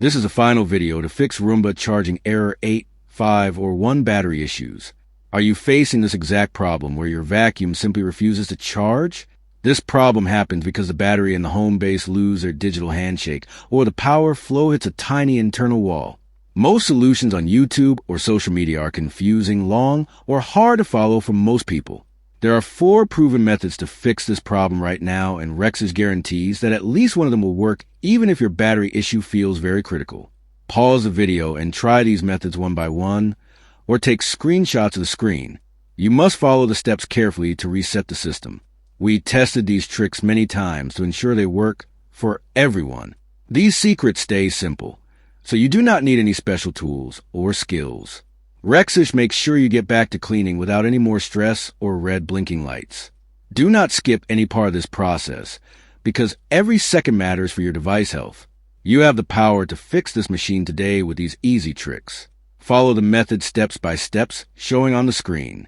This is a final video to fix Roomba Charging Error 8, 5, or 1 battery issues. Are you facing this exact problem where your vacuum simply refuses to charge? This problem happens because the battery and the home base lose their digital handshake, or the power flow hits a tiny internal wall. Most solutions on YouTube or social media are confusing, long, or hard to follow for most people. There are 4 proven methods to fix this problem right now, and Rex's guarantees that at least one of them will work even if your battery issue feels very critical. Pause the video and try these methods one by one, or take screenshots of the screen. You must follow the steps carefully to reset the system. We tested these tricks many times to ensure they work for everyone. These secrets stay simple, so you do not need any special tools or skills. Rexish makes sure you get back to cleaning without any more stress or red blinking lights. Do not skip any part of this process, because every second matters for your device health. You have the power to fix this machine today with these easy tricks. Follow the method steps by steps showing on the screen.